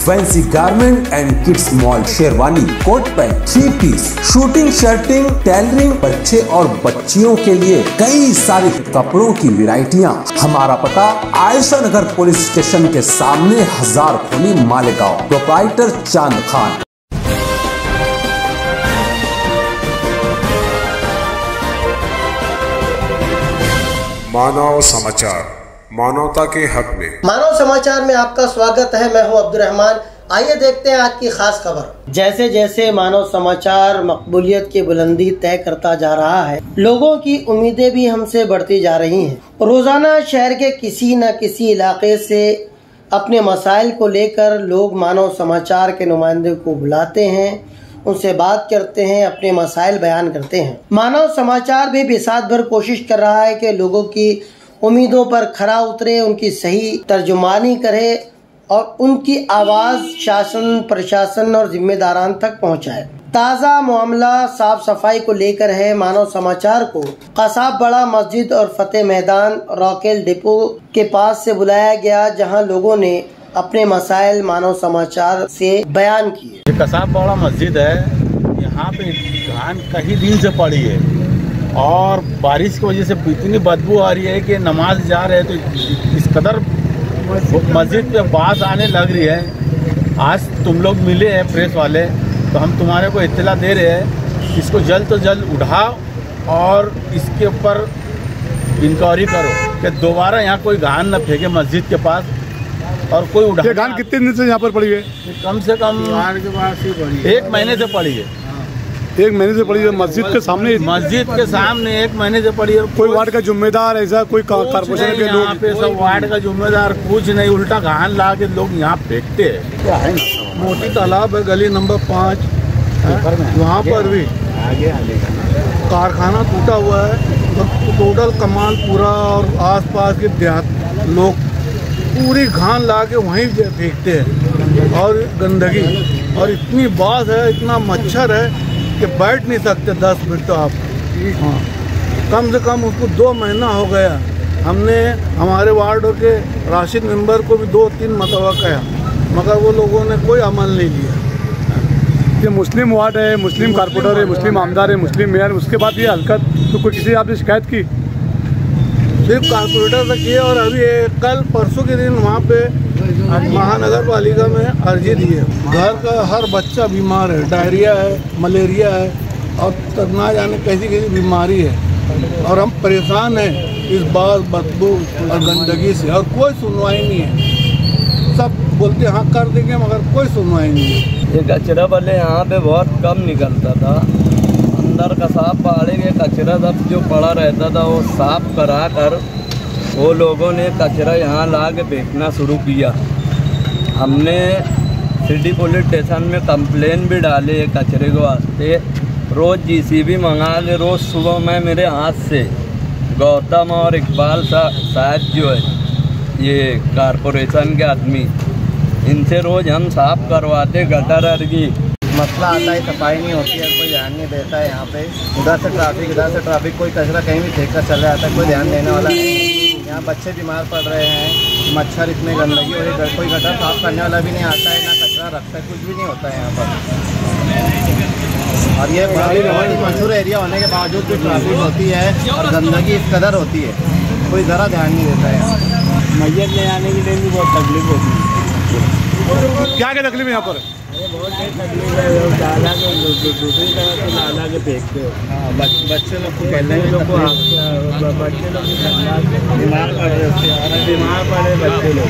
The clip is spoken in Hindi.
Fancy garment and kids mall, sherwani, coat pant, 3 piece, suiting, shirting, tailoring, बच्चे और बच्चियों के लिए कई सारे कपड़ों की वैरायटियां। हमारा पता आयशा नगर पुलिस स्टेशन के सामने, हजार खोली, मालेगांव। प्रोप्राइटर चांद खान। मानव समाचार, मानवता के हक में। मानव समाचार में आपका स्वागत है। मैं हूं अब्दुल रहमान। आइए देखते हैं आज की खास खबर। जैसे जैसे मानव समाचार मकबूलियत की बुलंदी तय करता जा रहा है, लोगों की उम्मीदें भी हमसे बढ़ती जा रही हैं। रोजाना शहर के किसी न किसी इलाके से अपने मसाइल को लेकर लोग मानव समाचार के नुमाइंदे को बुलाते हैं, उनसे बात करते हैं, अपने मसाइल बयान करते हैं। मानव समाचार भी बिसात भर कोशिश कर रहा है कि लोगों की उम्मीदों पर खरा उतरे, उनकी सही तर्जुमानी करे और उनकी आवाज़ शासन, प्रशासन और जिम्मेदारान तक पहुंचाए। ताज़ा मामला साफ सफाई को लेकर है। मानव समाचार को कसाब बड़ा मस्जिद और फतेह मैदान रॉकेल डिपो के पास से बुलाया गया, जहां लोगों ने अपने मसाइल मानव समाचार से बयान किए। कसाब बड़ा मस्जिद है, यहाँ पे धान कई दिन से पड़ी है और बारिश की वजह से इतनी बदबू आ रही है कि नमाज जा रहे हैं तो इस कदर मस्जिद पे बास आने लग रही है। आज तुम लोग मिले हैं प्रेस वाले, तो हम तुम्हारे को इत्तला दे रहे हैं, इसको जल्द तो जल्द उठाओ और इसके ऊपर इंक्वायरी करो कि दोबारा यहाँ कोई घान न फेंके मस्जिद के पास। और कोई उठा ये घान कितने दिन से यहाँ पर पड़ी है? कम से कम 1 महीने से पड़ी है। 1 महीने से पड़ी है मस्जिद के सामने? मस्जिद के सामने 1 महीने से पड़ी है। कोई वार्ड का जिम्मेदार ऐसा कोई कारपोरेशन के लोग? यहाँ पे सब वार्ड का जिम्मेदार कुछ नहीं, उल्टा घान ला के लोग यहाँ फेंकते हैं। क्या है ना, मोटी तालाब है गली नंबर 5, वहाँ पर भी कारखाना टूटा हुआ है। टोटल कमाल पूरा और आसपास के देहात लोग पूरी घान ला के वहीं फेंकते हैं और गंदगी, और इतनी बास है, इतना मच्छर है कि बैठ नहीं सकते 10 मिनट तो आप। हाँ, कम से कम उसको 2 महीना हो गया। हमने हमारे वार्ड के राशिद मेंबर को भी 2-3 मरतबा कहा, मगर वो लोगों ने कोई अमल नहीं लिया। ये मुस्लिम वार्ड है, मुस्लिम कारपोरेटर है, मुस्लिम आमदार है, मुस्लिम मेयर, उसके बाद ये हरकत, तो कोई किसी आपने शिकायत की? सिर्फ कारपोरेटर तक किए और अभी कल परसों के दिन वहाँ पे महानगर पालिका में अर्जी दी है। घर का हर बच्चा बीमार है, डायरिया है, मलेरिया है और ना जाने कैसी कैसी बीमारी है, और हम परेशान हैं इस बार बदबू और गंदगी से, और कोई सुनवाई नहीं है। सब बोलते हाँ कर देंगे, मगर कोई सुनवाई नहीं है। ये कचरा वाले यहाँ पे बहुत कम निकलता था, अंदर कसाब पहाड़ी के कचरा सब जो पड़ा रहता था वो साफ करा कर वो लोगों ने कचरा यहाँ ला के फेंकना शुरू किया। हमने सिटी पुलिस स्टेशन में कंप्लेन भी डाले कचरे के वास्ते। रोज़ जीसीबी मंगा ले, रोज़ सुबह में मेरे हाथ से गौतम और इकबाल साहब जो है ये कारपोरेशन के आदमी, इनसे रोज़ हम साफ करवाते गटर की। मसला आता है, सफाई नहीं होती है, कोई ध्यान नहीं देता है। यहाँ पे उधर से ट्रैफिक, कोई कचरा कहीं भी फेंक कर चल जाता है, कोई ध्यान देने वाला नहीं। यहाँ बच्चे बीमार पड़ रहे हैं, मच्छर, इतने गंदगी हो रही है, कोई गटर साफ करने वाला भी नहीं आता है, ना कचरा रखता है, कुछ भी नहीं होता है यहाँ पर। और ये बहुत ही मशहूर एरिया होने के बावजूद भी ट्रैफिक होती है और गंदगी इस कदर होती है, कोई ज़रा ध्यान नहीं देता है। मैयत ले आने के लिए भी बहुत तकलीफ होती है। क्या क्या तकलीफ है यहाँ पर? बहुत तकलीफ है, डाला के दूसरी तरह से डाला के फेंकते हो। बच्चे लोग को कहते हैं, बच्चे लोग बीमार पड़ रहे बच्चे लोग।